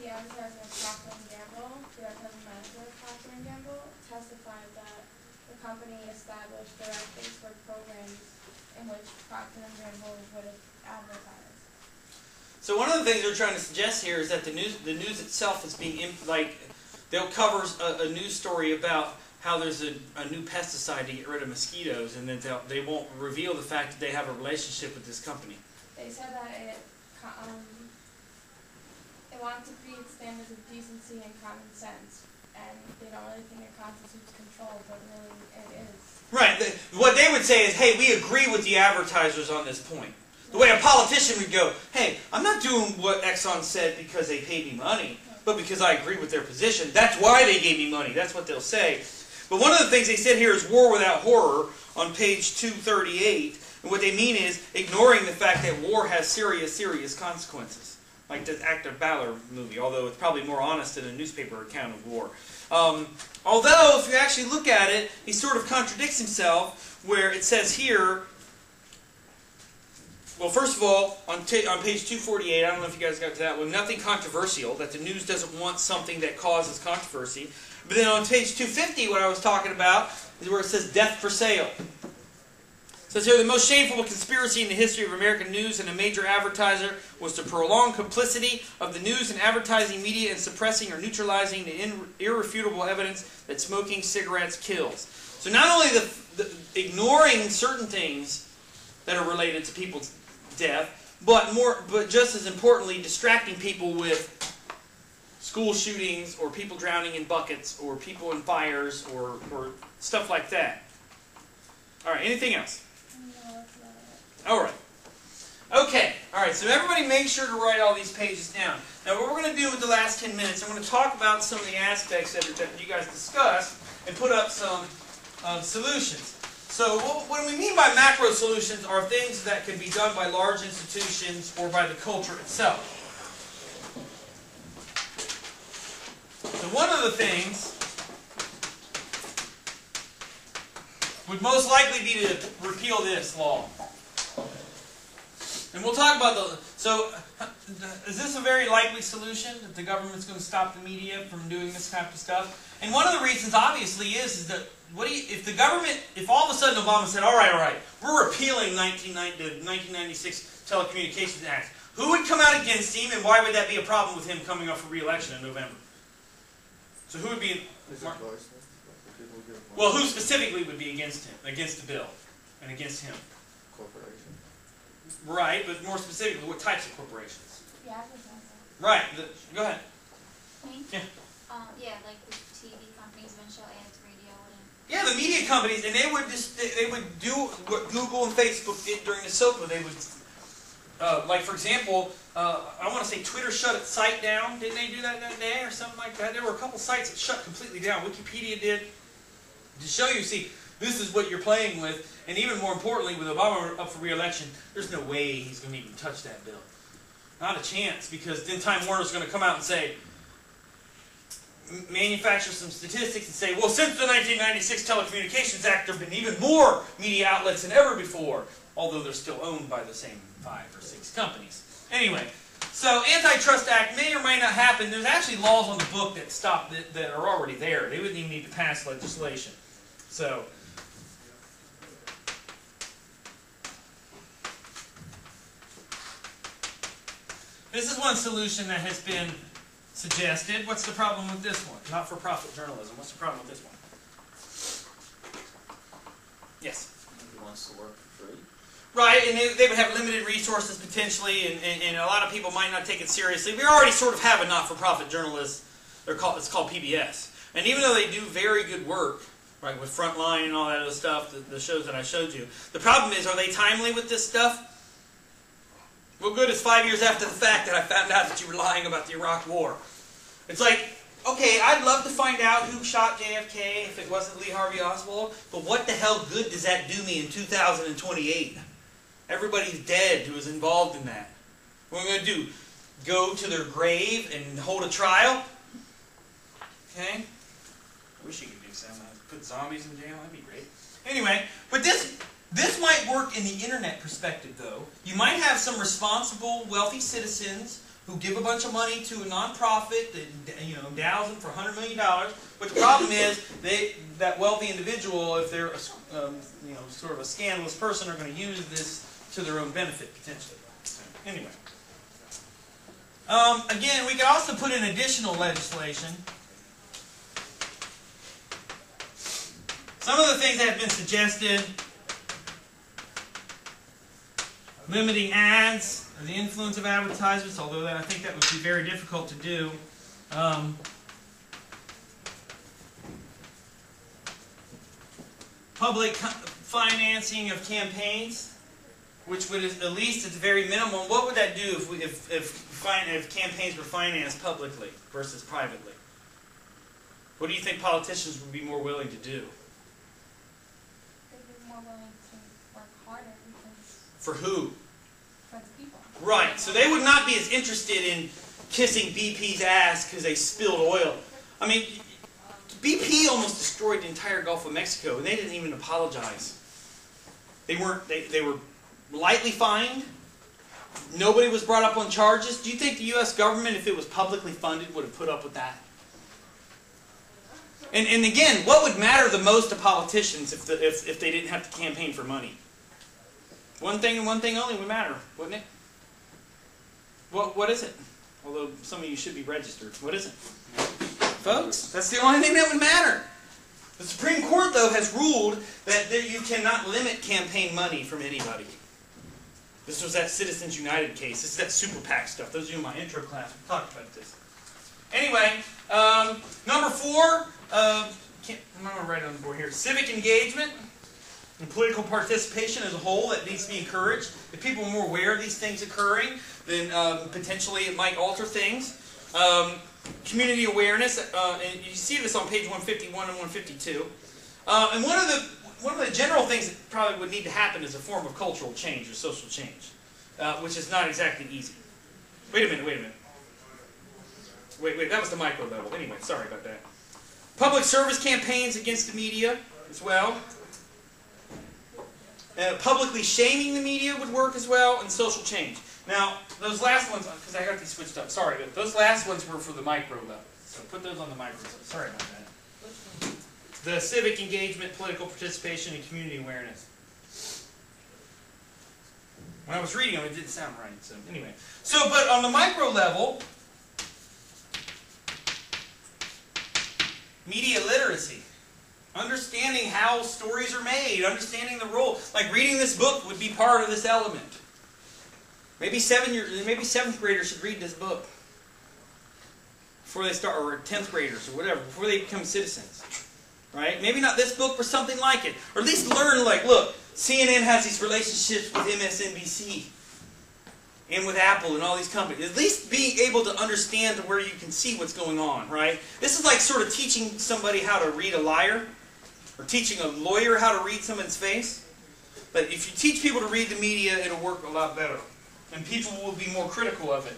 the advertiser of Procter & Gamble, the advertising manager of Procter & Gamble, testified that the company established direct Facebook programs in which Procter & Gamble would advertise. So one of the things they're trying to suggest here is that the news itself is being, they'll cover a news story about how there's a new pesticide to get rid of mosquitoes, and then they won't reveal the fact that they have a relationship with this company. They said that it wanted to create standards of decency and common sense, and they don't really think it constitutes control, but really it is. Right. What they would say is, hey, we agree with the advertisers on this point. The way a politician would go, hey, I'm not doing what Exxon said because they paid me money, but because I agree with their position. That's why they gave me money. That's what they'll say. But one of the things they said here is war without horror on page 238. And what they mean is ignoring the fact that war has serious, serious consequences. Like the Actor Valor movie, although it's probably more honest than a newspaper account of war. Although, if you actually look at it, he sort of contradicts himself, where it says here, well, first of all, on page 248, I don't know if you guys got to that one, nothing controversial, that the news doesn't want something that causes controversy. But then on page 250, what I was talking about, is where it says death for sale. It says here, the most shameful conspiracy in the history of American news and a major advertiser was to prolong complicity of the news and advertising media in suppressing or neutralizing the irrefutable evidence that smoking cigarettes kills. So not only the ignoring certain things that are related to people's death, but just as importantly, distracting people with school shootings or people drowning in buckets or people in fires or stuff like that. All right, anything else? No, that's not it. All right. Okay. All right, so everybody make sure to write all these pages down. Now what we're going to do with the last 10 minutes, I'm going to talk about some of the aspects that you guys discussed and put up some solutions. So what we mean by macro solutions are things that can be done by large institutions or by the culture itself. So one of the things would most likely be to repeal this law. And we'll talk about so is this a very likely solution, that the government's going to stop the media from doing this type of stuff? And one of the reasons obviously is that if all of a sudden Obama said, all right, we're repealing the 1996 Telecommunications Act, who would come out against him, and why would that be a problem with him coming up for re-election in November? So who would be... Well, who specifically would be against him, against the bill, and against him? Corporation. Right, but more specifically, what types of corporations? The advertiser. Right, go ahead. Me? Yeah. Yeah, like the TV companies, when show ads, radio, and... Yeah, the media companies, and they would do what Google and Facebook did during the Sopa. They would, like for example, I want to say Twitter shut its site down. Didn't they do that day or something like that? There were a couple sites that shut completely down. Wikipedia did. To show you, see, this is what you're playing with, and even more importantly, with Obama up for re-election, there's no way he's going to even touch that bill. Not a chance, because then Time Warner's going to come out and say, manufacture some statistics and say, well, since the 1996 Telecommunications Act, there have been even more media outlets than ever before, although they're still owned by the same 5 or 6 companies. Anyway, so Antitrust Act may or may not happen. There's actually laws on the book that stop that are already there. They wouldn't even need to pass legislation. So, this is one solution that has been suggested. What's the problem with this one? Not-for-profit journalism. What's the problem with this one? Yes? He wants to work for free. Right, and they would have limited resources potentially, and a lot of people might not take it seriously. We already sort of have a not-for-profit journalist. It's called PBS. And even though they do very good work, right, with Frontline and all that other stuff, the shows that I showed you, the problem is, are they timely with this stuff? Well, good, it's 5 years after the fact that I found out that you were lying about the Iraq War. It's like, okay, I'd love to find out who shot JFK if it wasn't Lee Harvey Oswald, but what the hell good does that do me in 2028? Everybody's dead who was involved in that. What am I going to do? Go to their grave and hold a trial? Okay? I wish you could do something. Put zombies in jail, that'd be great. Anyway, but this might work in the internet perspective, though. You might have some responsible, wealthy citizens who give a bunch of money to a nonprofit that endows them for $100 million. But the problem is, that wealthy individual, if they're sort of a scandalous person, are going to use this to their own benefit potentially. Anyway, again, we could also put in additional legislation. Some of the things that have been suggested: limiting ads or the influence of advertisements, although I think that would be very difficult to do. Public financing of campaigns, which would, at least at the very minimum, what would that do if campaigns were financed publicly versus privately? What do you think politicians would be more willing to do? They'd be more willing to work harder because For who? for the people. Right, so they would not be as interested in kissing BP's ass because they spilled oil. I mean, BP almost destroyed the entire Gulf of Mexico, and they didn't even apologize. They were lightly fined. Nobody was brought up on charges. Do you think the U.S. government, if it was publicly funded, would have put up with that? And again, what would matter the most to politicians if they didn't have to campaign for money? One thing and one thing only would matter, wouldn't it? What is it? Although some of you should be registered. What is it? Folks, that's the only thing that would matter. The Supreme Court, though, has ruled that you cannot limit campaign money from anybody. This was that Citizens United case. This is that super PAC stuff. Those of you in my intro class, we talked about this. Anyway, number 4, I'm not going to write it on the board here. Civic engagement and political participation as a whole, that needs to be encouraged. If people are more aware of these things occurring, then potentially it might alter things. Community awareness, and you see this on page 151 and 152. And one of the general things that probably would need to happen is a form of cultural change or social change, which is not exactly easy. Wait a minute. Wait, that was the micro level. Anyway, sorry about that. Public service campaigns against the media as well. Publicly shaming the media would work as well, and social change. Now, those last ones, because I got these switched up, sorry, but those last ones were for the micro level. So put those on the micro level. Sorry about that. The civic engagement, political participation, and community awareness. When I was reading them, it didn't sound right. So anyway, but on the micro level, media literacy. Understanding how stories are made, understanding the role. Like reading this book would be part of this element. Maybe 7th graders should read this book before they start, or 10th graders or whatever, before they become citizens. Right? Maybe not this book, but something like it. Or at least learn, like, look, CNN has these relationships with MSNBC and with Apple and all these companies. At least be able to understand to where you can see what's going on, right? This is like sort of teaching somebody how to read a liar. or teaching a lawyer how to read someone's face. But if you teach people to read the media, it'll work a lot better. And people will be more critical of it.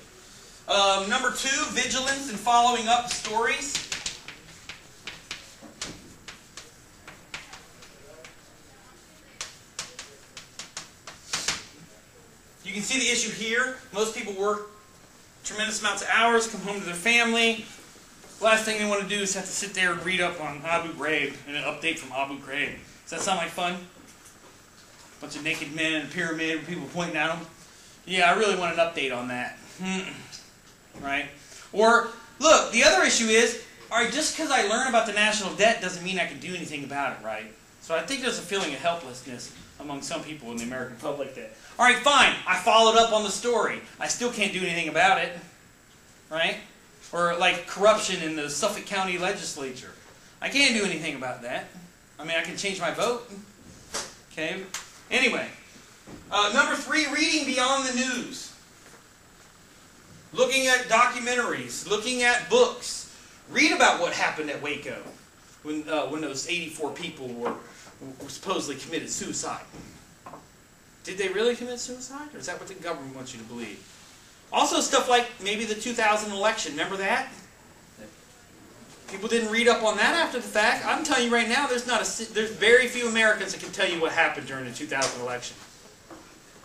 Number 2, vigilance and following up stories. You can see the issue here. Most people work tremendous amounts of hours, come home to their family. Last thing they want to do is have to sit there and read up on Abu Ghraib and an update from Abu Ghraib. Does that sound like fun? Bunch of naked men in a pyramid with people pointing at them. Yeah, I really want an update on that. Right? Or, look, the other issue is, alright, just because I learn about the national debt doesn't mean I can do anything about it, right? So I think there's a feeling of helplessness among some people in the American public that, alright, fine, I followed up on the story. I still can't do anything about it. Right? Or like corruption in the Suffolk County legislature. I can't do anything about that. I mean, I can change my vote. Okay? Anyway. Number 3, reading beyond the news. Looking at documentaries. Looking at books. Read about what happened at Waco when those 84 people were supposedly committed suicide. Did they really commit suicide? Or is that what the government wants you to believe? Also stuff like maybe the 2000 election. Remember that? People didn't read up on that after the fact. I'm telling you right now, there's very few Americans that can tell you what happened during the 2000 election.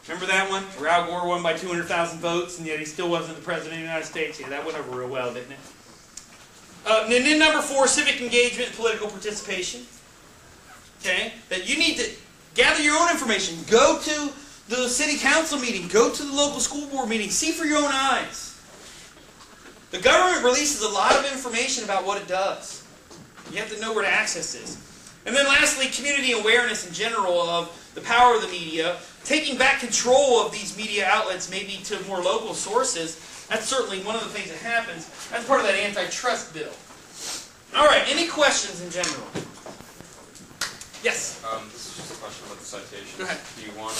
Remember that one? Where Al Gore won by 200,000 votes, and yet he still wasn't the President of the United States. Yeah, that went over real well, didn't it? And then number 4, civic engagement and political participation. Okay? That you need to gather your own information. Go to the city council meeting. Go to the local school board meeting. See for your own eyes. The government releases a lot of information about what it does. You have to know where to access this. And then lastly, community awareness in general of the power of the media. Taking back control of these media outlets maybe to more local sources. That's certainly one of the things that happens. That's part of that antitrust bill. Alright, any questions in general? Yes? This is just a question about the citation. Go ahead. Do you want